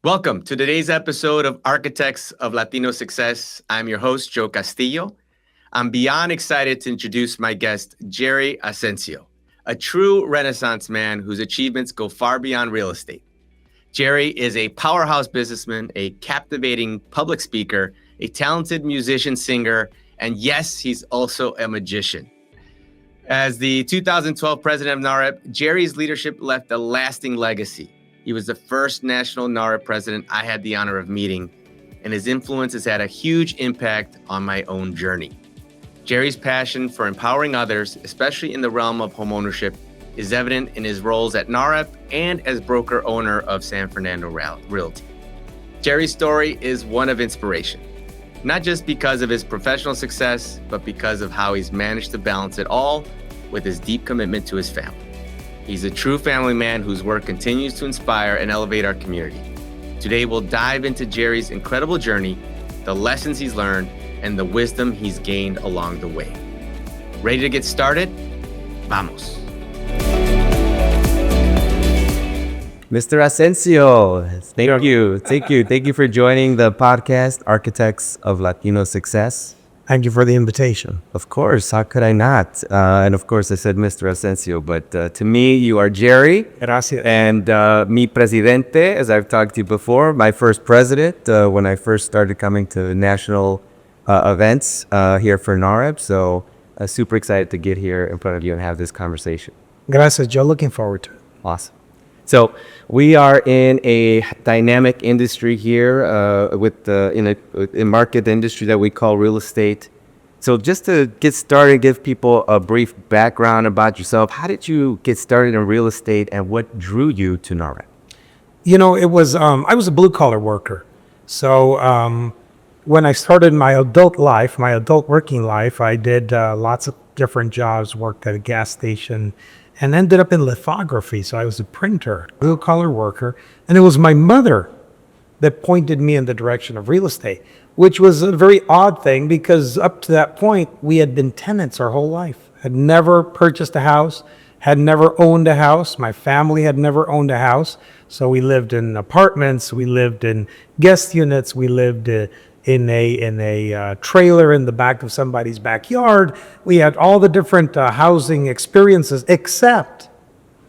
Welcome to today's episode of Architects of Latino Success. I'm your host, Joe Castillo. I'm beyond excited to introduce my guest, Jerry Ascencio, a true Renaissance man whose achievements go far beyond real estate. Jerry is a powerhouse businessman, a captivating public speaker, a talented musician, singer, and yes, he's also a magician. As the 2012 president of NAHREP, Jerry's leadership left a lasting legacy. He was the first national NAHREP president I had the honor of meeting, and his influence has had a huge impact on my own journey. Jerry's passion for empowering others, especially in the realm of homeownership, is evident in his roles at NAHREP and as broker-owner of San Fernando Realty. Jerry's story is one of inspiration, not just because of his professional success, but because of how he's managed to balance it all with his deep commitment to his family. He's a true family man whose work continues to inspire and elevate our community. Today, we'll dive into Jerry's incredible journey, the lessons he's learned, and the wisdom he's gained along the way. Ready to get started? Vamos. Mr. Ascencio, thank you for joining the podcast, Architects of Latino Success. Thank you for the invitation. Of course, how could I not? And of course, I said Mr. Ascencio, but to me, you are Jerry. Gracias. And mi presidente, as I've talked to you before, my first president when I first started coming to national events here for NAHREP. So super excited to get here in front of you and have this conversation. Gracias, Joe. Looking forward to it. Awesome. So we are in a dynamic industry here in a market industry that we call real estate. So just to get started, give people a brief background about yourself. How did you get started in real estate and what drew you to NAHREP? You know, it was I was a blue-collar worker. So when I started my adult working life, I did lots of different jobs, worked at a gas station, and ended up in lithography. So I was a printer, blue-collar worker. And it was my mother that pointed me in the direction of real estate, which was a very odd thing because up to that point, we had been tenants our whole life. Had never purchased a house, had never owned a house. My family had never owned a house. So we lived in apartments, we lived in guest units, we lived in a trailer in the back of somebody's backyard. We had all the different housing experiences except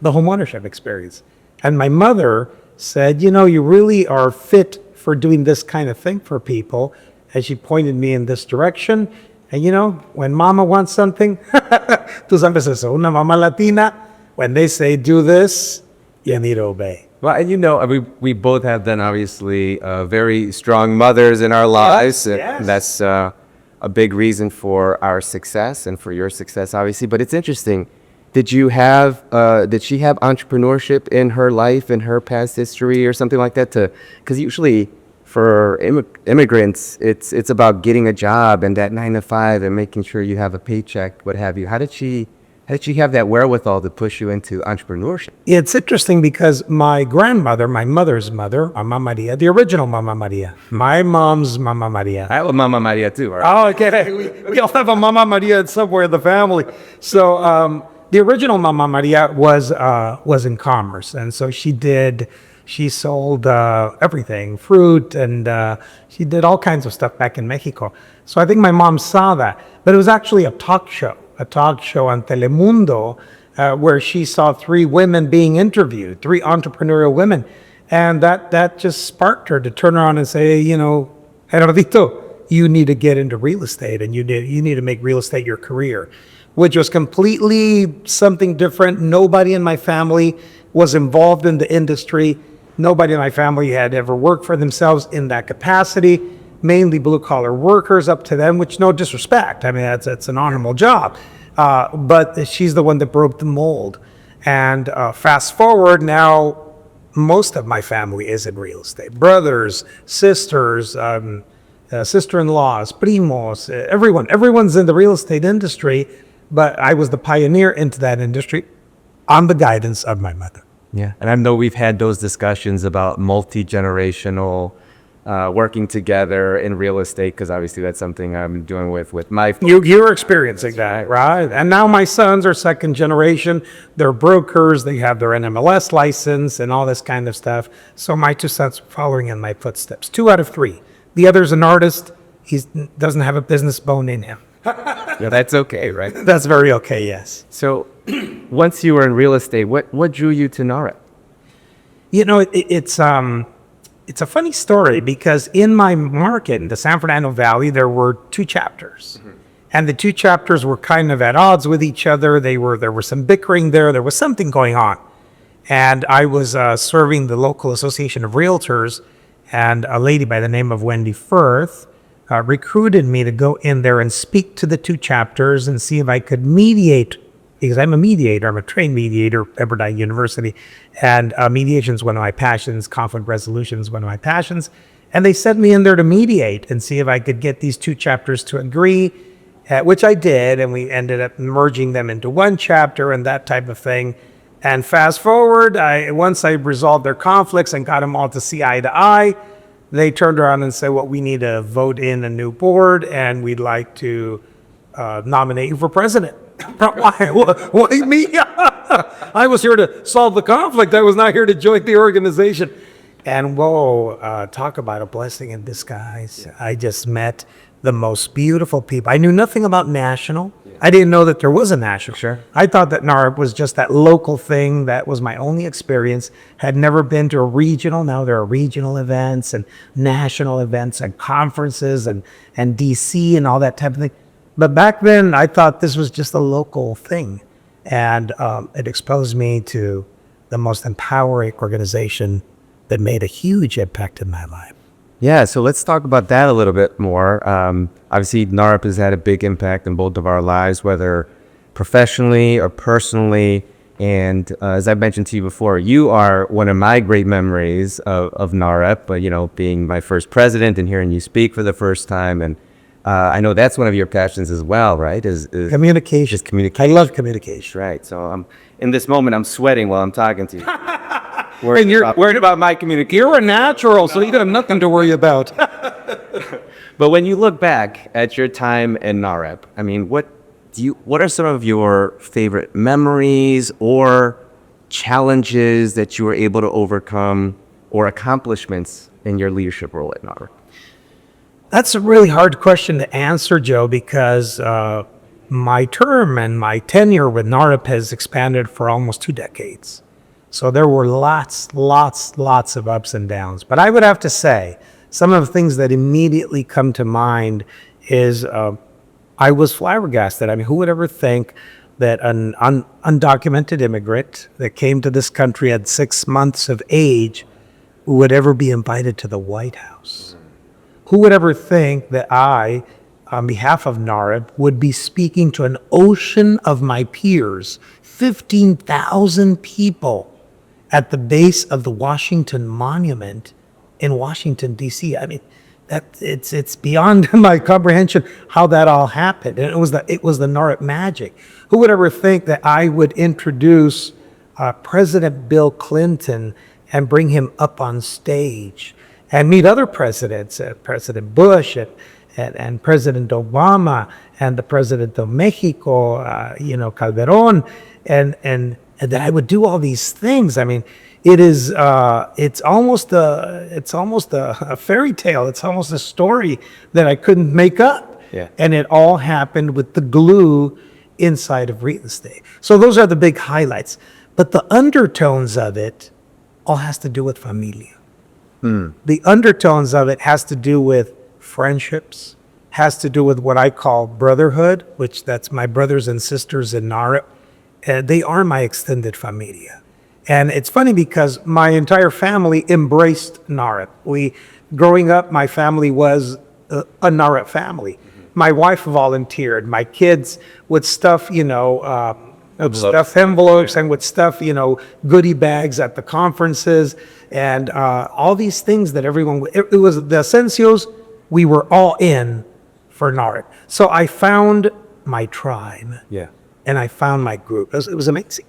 the homeownership experience. And my mother said, you know, you really are fit for doing this kind of thing for people. And she pointed me in this direction. And you know, when mama wants something, tú sabes eso, una mama latina, when they say do this, you need to obey. Well, and you know, we both have then obviously very strong mothers in our lives. Yes. That's a big reason for our success and for your success, obviously. But it's interesting. Did she have entrepreneurship in her life, in her past history or something like that? Because usually for immigrants, it's about getting a job and that 9 to 5 and making sure you have a paycheck, what have you. How did she have that wherewithal to push you into entrepreneurship? It's interesting because my grandmother, my mother's mother, Mama Maria, the original Mama Maria, my mom's Mama Maria. I have a Mama Maria too, right? Oh, okay. We all have a Mama Maria somewhere in the family. So the original Mama Maria was in commerce. And so she sold everything, fruit, and she did all kinds of stuff back in Mexico. So I think my mom saw that. But it was actually a talk show on Telemundo, where she saw 3 women being interviewed, 3 entrepreneurial women. And that just sparked her to turn around and say, you know, Gerardito, you need to get into real estate and you need to make real estate your career, which was completely something different. Nobody in my family was involved in the industry. Nobody in my family had ever worked for themselves in that capacity. Mainly blue-collar workers, up to them, which no disrespect. I mean, that's an honorable job. But she's the one that broke the mold. And fast forward, now most of my family is in real estate. Brothers, sisters, sister-in-laws, primos, everyone's in the real estate industry. But I was the pioneer into that industry on the guidance of my mother. Yeah, and I know we've had those discussions about multi-generational working together in real estate, because obviously that's something I'm doing with my You're experiencing that, right? And now my sons are second generation. They're brokers. They have their NMLS license and all this kind of stuff. So my two sons are following in my footsteps. 2 out of 3. The other's an artist. He doesn't have a business bone in him. Yeah, that's okay, right? That's very okay, yes. So once you were in real estate, what drew you to NAHREP? You know, it's a funny story because in my market, in the San Fernando Valley, there were 2 chapters. And the 2 chapters were kind of at odds with each other. There was some bickering there. There was something going on. And I was serving the local association of realtors, and a lady by the name of Wendy Firth recruited me to go in there and speak to the 2 chapters and see if I could mediate, because I'm a mediator. I'm a trained mediator at Pepperdine University, and mediation is one of my passions. Conflict resolution is one of my passions. And they sent me in there to mediate and see if I could get these 2 chapters to agree, which I did, and we ended up merging them into 1 chapter and that type of thing. And fast forward, once I resolved their conflicts and got them all to see eye to eye, they turned around and said, well, we need to vote in a new board, and we'd like to nominate you for president. Why me? I was here to solve the conflict. I was not here to join the organization. And whoa, talk about a blessing in disguise. Yeah. I just met the most beautiful people. I knew nothing about national. Yeah. I didn't know that there was a national. Sure. I thought that NAHREP was just that local thing. That was my only experience. Had never been to a regional. Now there are regional events and national events and conferences and DC and all that type of thing. But back then, I thought this was just a local thing. And it exposed me to the most empowering organization that made a huge impact in my life. Yeah, so let's talk about that a little bit more. Obviously, NAHREP has had a big impact in both of our lives, whether professionally or personally. And as I mentioned to you before, you are one of my great memories of NAHREP, being my first president and hearing you speak for the first time. And I know that's one of your passions as well, right? Is communication. Just communication. I love communication. Right. So in this moment, I'm sweating while I'm talking to you. Worried about my communication. You're a natural, so you have nothing to worry about. But when you look back at your time in NAHREP, I mean, what are some of your favorite memories or challenges that you were able to overcome or accomplishments in your leadership role at NAHREP? That's a really hard question to answer, Joe, because my term and my tenure with NAHREP has expanded for almost 2 decades. So there were lots of ups and downs. But I would have to say, some of the things that immediately come to mind is I was flabbergasted. I mean, who would ever think that an undocumented immigrant that came to this country at 6 months of age would ever be invited to the White House? Who would ever think that I, on behalf of NAHREP, would be speaking to an ocean of my peers, 15,000 people, at the base of the Washington Monument in Washington, D.C. I mean, it's beyond my comprehension how that all happened. And it was the NAHREP magic. Who would ever think that I would introduce President Bill Clinton and bring him up on stage and meet other presidents, President Bush and President Obama and the President of Mexico, Calderon, and that I would do all these things. I mean, it's almost a fairy tale. It's almost a story that I couldn't make up. Yeah. And it all happened with the glue inside of real estate. So those are the big highlights. But the undertones of it all has to do with familia. The undertones of it has to do with friendships, has to do with what I call brotherhood, which that's my brothers and sisters in NAHREP. They are my extended familia. And it's funny because my entire family embraced NAHREP. Growing up, my family was a NAHREP family. My wife volunteered. My kids would stuff, stuff envelopes and would stuff, goodie bags at the conferences and all these things that everyone, it was the Ascencios, we were all in for NAHREP. So I found my tribe. Yeah. And I found my group. It was amazing.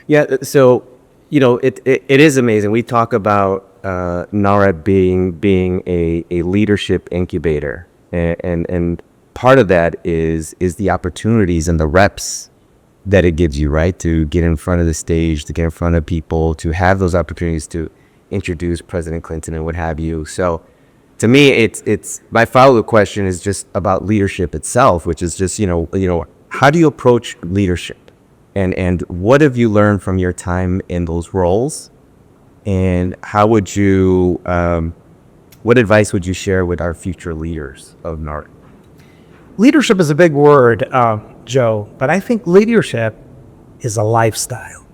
Yeah, so, it is amazing. We talk about NAHREP being a leadership incubator, and part of that is the opportunities and the reps that it gives you, right? To get in front of the stage, to get in front of people, to have those opportunities to introduce President Clinton and what have you. So to me, it's my follow-up question is just about leadership itself, which is just, how do you approach leadership? And what have you learned from your time in those roles? And how would you, what advice would you share with our future leaders of NAHREP? Leadership is a big word, Joe, but I think leadership is a lifestyle.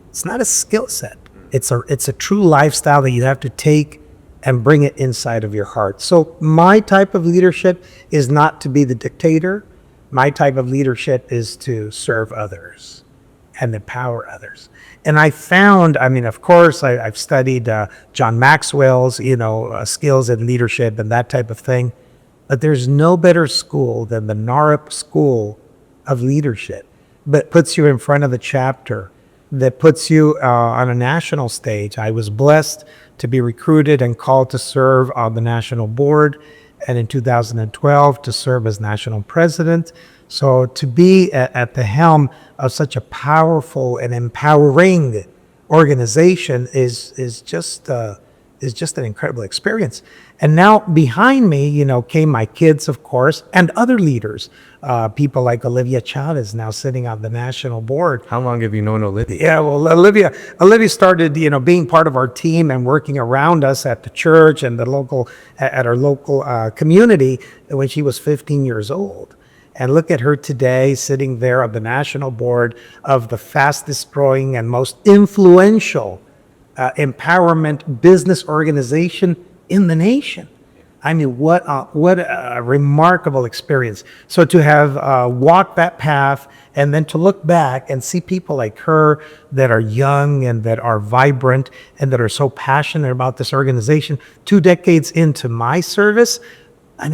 It's not a skill set. It's a true lifestyle that you have to take and bring it inside of your heart. So my type of leadership is not to be the dictator. My type of leadership is to serve others and empower others. And I found, of course, I've studied John Maxwell's, skills in leadership and that type of thing. But there's no better school than the NAHREP School of Leadership that puts you in front of the chapter, that puts you on a national stage. I was blessed to be recruited and called to serve on the national board, and in 2012 to serve as national president. So to be at the helm of such a powerful and empowering organization is just an incredible experience. And now behind me, came my kids, of course, and other leaders, people like Olivia Chavez, now sitting on the national board. How long have you known Olivia? Yeah, well, Olivia started, being part of our team and working around us at the church and at our local community when she was 15 years old. And look at her today, sitting there on the national board of the fastest growing and most influential empowerment business organization in the nation. What a remarkable experience. So to have walked that path and then to look back and see people like her that are young and that are vibrant and that are so passionate about this organization 2 decades into my service,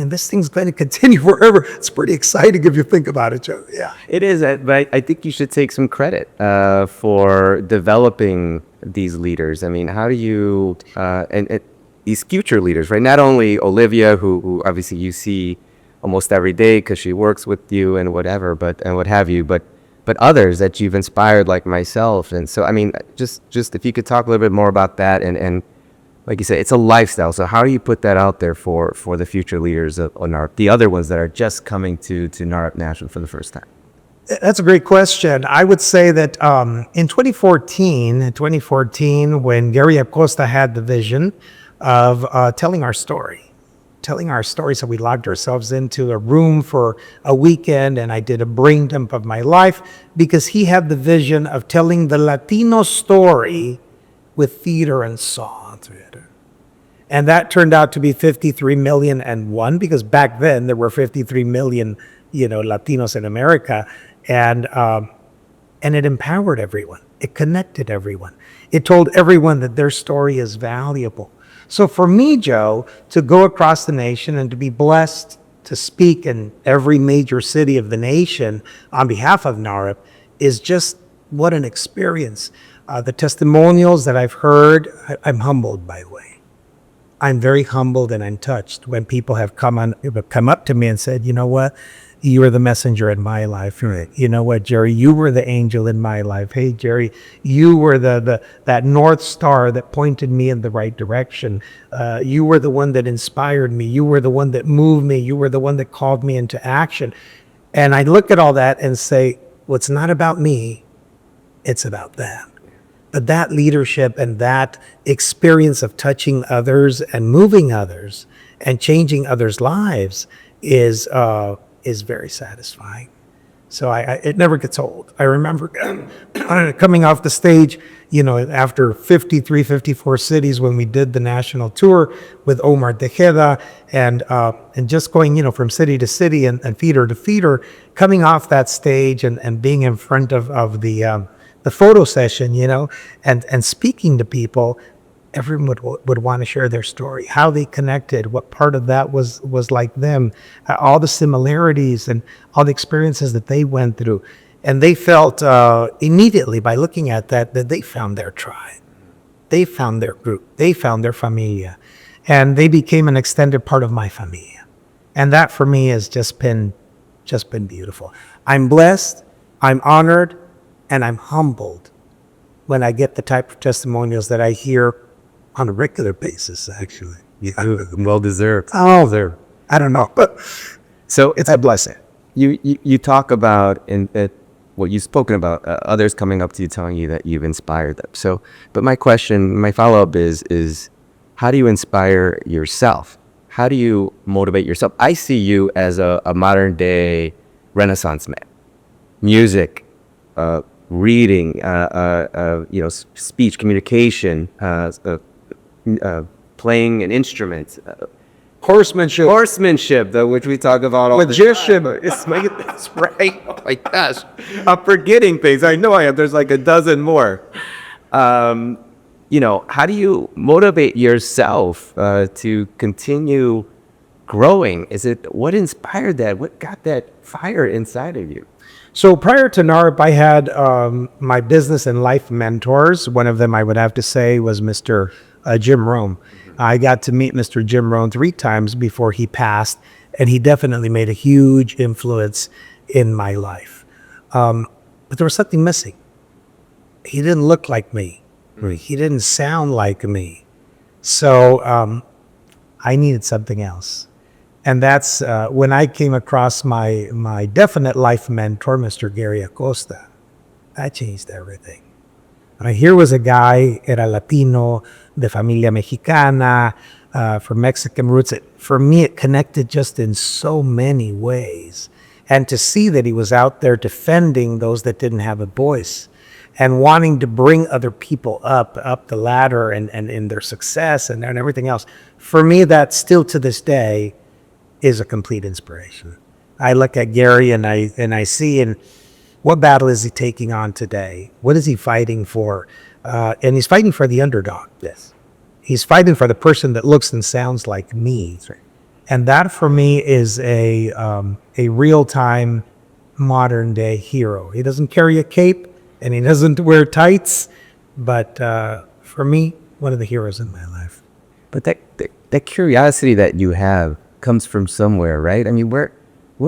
this thing's going to continue forever. It's pretty exciting if you think about it, Joe. Yeah. It is, but I think you should take some credit for developing these leaders. How do you, and these future leaders, right? Not only Olivia, who obviously you see almost every day because she works with you and whatever, and what have you, but others that you've inspired like myself. And so, just if you could talk a little bit more about that and like you said, it's a lifestyle. So how do you put that out there for the future leaders of NAHREP, the other ones that are just coming to NAHREP National for the first time? That's a great question. I would say that in 2014, when Gary Acosta had the vision of telling our story. So we locked ourselves into a room for a weekend, and I did a brain dump of my life because he had the vision of telling the Latino story with theater and song. And that turned out to be 53 million and one, because back then there were 53 million, Latinos in America. And it empowered everyone. It connected everyone. It told everyone that their story is valuable. So for me, Joe, to go across the nation and to be blessed to speak in every major city of the nation on behalf of NAHREP is just what an experience. The testimonials that I've heard, I'm humbled, by the way. I'm very humbled and I'm touched when people have come up to me and said, you know what? You were the messenger in my life. Right. You know what, Jerry? You were the angel in my life. Hey, Jerry, you were that North Star that pointed me in the right direction. You were the one that inspired me. You were the one that moved me. You were the one that called me into action. And I look at all that and say, well, it's not about me. It's about them. But that leadership and that experience of touching others and moving others and changing others' lives is very satisfying. So it never gets old. I remember coming off the stage, after 53, 54 cities when we did the national tour with Omar Tejeda and just going, from city to city and feeder to feeder, coming off that stage and being in front of the photo session, and speaking to people. Everyone would want to share their story, how they connected, what part of that was like them, all the similarities and all the experiences that they went through. And they felt immediately by looking at that they found their tribe. They found their group. They found their familia. And they became an extended part of my familia. And that for me has just been beautiful. I'm blessed, I'm honored, and I'm humbled when I get the type of testimonials that I hear on a regular basis, actually. Yeah, well deserved. Oh, I don't know. But So it's a blessing. you talk about what you've spoken about, others coming up to you telling you that you've inspired them. So, but my question, my follow-up is how do you inspire yourself? How do you motivate yourself? I see you as a modern day Renaissance man. Music, reading, speech, communication, playing an instrument, horsemanship, which we talk about all the time. That's right. Oh my gosh, I'm forgetting things. I know I am. There's like a dozen more. How do you motivate yourself to continue growing? What inspired that? What got that fire inside of you? So prior to NAHREP, I had my business and life mentors. One of them I would have to say was Mr. Jim Rohn. I got to meet Mr. Jim Rohn 3 times before he passed, and he definitely made a huge influence in my life. But there was something missing. He didn't look like me. He didn't sound like me. So I needed something else. And that's when I came across my definite life mentor, Mr. Jerry Ascencio. That changed everything. Here was a guy, era Latino, de familia mexicana, from Mexican roots. For me, it connected just in so many ways. And to see that he was out there defending those that didn't have a voice and wanting to bring other people up the ladder and in their success and everything else. For me, that still to this day is a complete inspiration. I look at Gary and I see in what battle is he taking on today? What is he fighting for? And he's fighting for the underdog. Yes. He's fighting for the person that looks and sounds like me. That's right. And that for me is a real-time modern day hero. He doesn't carry a cape and he doesn't wear tights, but for me, one of the heroes in my life. But that curiosity that you have comes from somewhere, right? I mean, where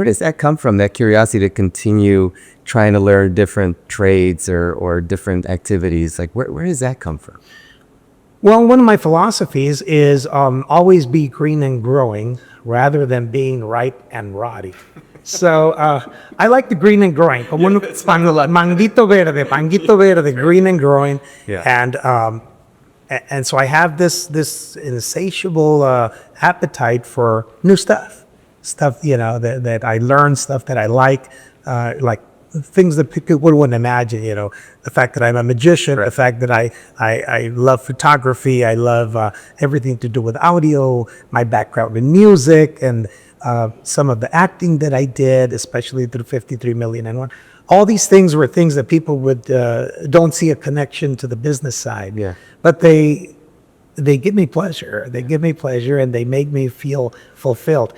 does that come from? That curiosity to continue trying to learn different trades or different activities? Like, where does that come from? Well, one of my philosophies is always be green and growing rather than being ripe and rotty. So I like the green and growing. Manguito verde, green and growing. Yeah. And so I have this insatiable appetite for new stuff that I learn, stuff that I like things that people wouldn't imagine, the fact that I'm a magician, the fact that I love photography, I love everything to do with audio, my background in music, and some of the acting that I did, especially through 53 Million and One. All these things were things that people would don't see a connection to the business side. Yeah. But they give me pleasure. They give me pleasure and they make me feel fulfilled.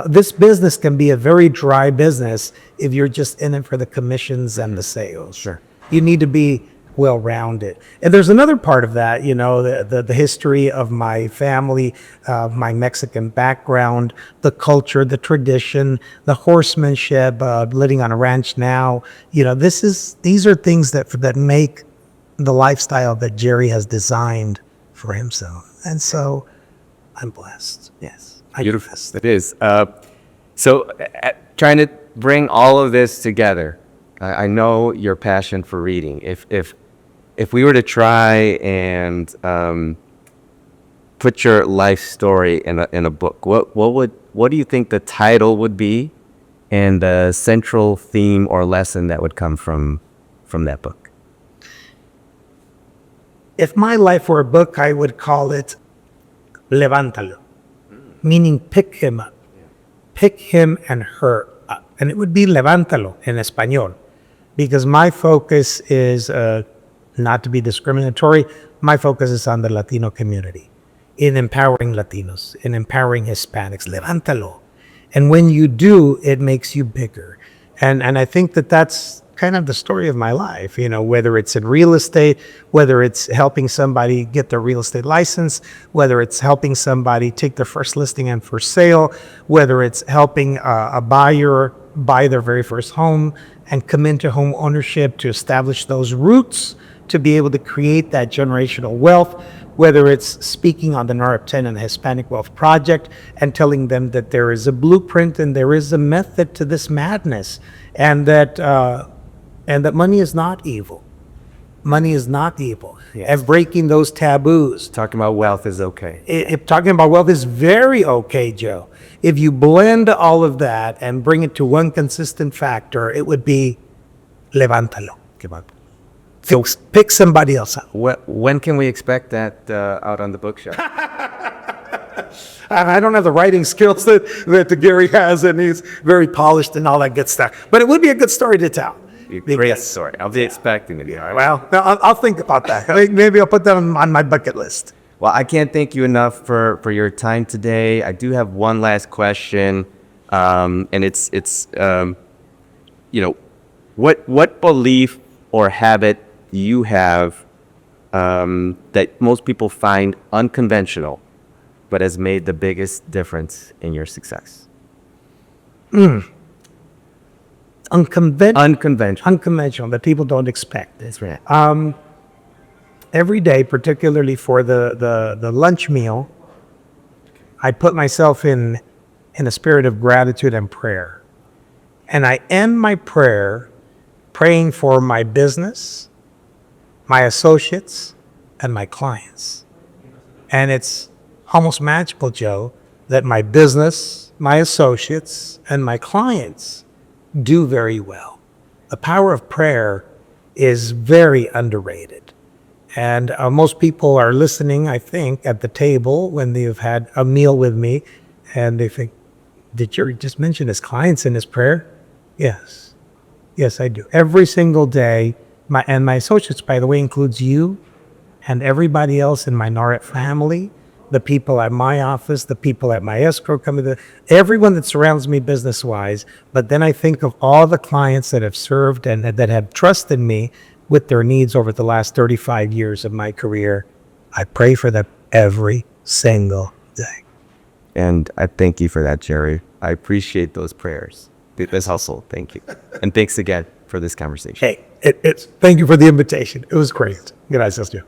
This business can be a very dry business if you're just in it for the commissions and the sales. Sure. You need to be well-rounded. And there's another part of that, the history of my family, my Mexican background, the culture, the tradition, the horsemanship, living on a ranch now. These are things that make the lifestyle that Jerry has designed for himself. And so I'm blessed. Yes. Beautiful. It is. So trying to bring all of this together, I know your passion for reading. If we were to try and put your life story in a book, what do you think the title would be and the central theme or lesson that would come from that book? If my life were a book, I would call it Levántalo, meaning pick him up. Pick him and her up. And it would be Levántalo in Espanol, because my focus is not to be discriminatory. My focus is on the Latino community, in empowering Latinos, in empowering Hispanics. Levántalo. And when you do, it makes you bigger. And I think that's kind of the story of my life, whether it's in real estate, whether it's helping somebody get their real estate license, whether it's helping somebody take their first listing and for sale, whether it's helping a buyer buy their very first home and come into home ownership to establish those roots to be able to create that generational wealth, whether it's speaking on the NAHREP 10 and the Hispanic Wealth Project and telling them that there is a blueprint and there is a method to this madness, and that money is not evil. Money is not evil. And breaking those taboos. Talking about wealth is okay. If talking about wealth is very okay, Joe. If you blend all of that and bring it to one consistent factor, it would be levántalo. Pick somebody else up. When can we expect that out on the bookshelf? I don't have the writing skills that Gary has, and he's very polished and all that good stuff. But it would be a good story to tell. Great story. I'll be expecting it. Well, I'll think about that. Maybe I'll put that on my bucket list. Well, I can't thank you enough for your time today. I do have one last question, and it's what belief or habit do you have that most people find unconventional, but has made the biggest difference in your success? Unconventional that people don't expect. That's right. Every day, particularly for the lunch meal, I put myself in a spirit of gratitude and prayer. And I end my prayer praying for my business, my associates, and my clients. And it's almost magical, Joe, that my business, my associates, and my clients do very well. The power of prayer is very underrated. And most people are listening, I think, at the table when they've had a meal with me, and they think, did Jerry just mention his clients in his prayer? Yes. Yes, I do. Every single day. My associates, by the way, includes you and everybody else in my NAHREP family, the people at my office, the people at my escrow company, everyone that surrounds me business-wise. But then I think of all the clients that have served and that have trusted me with their needs over the last 35 years of my career. I pray for them every single day. And I thank you for that, Jerry. I appreciate those prayers. This hustle. Thank you. And thanks again for this conversation. Hey, thank you for the invitation. It was great. Gracias, Joe.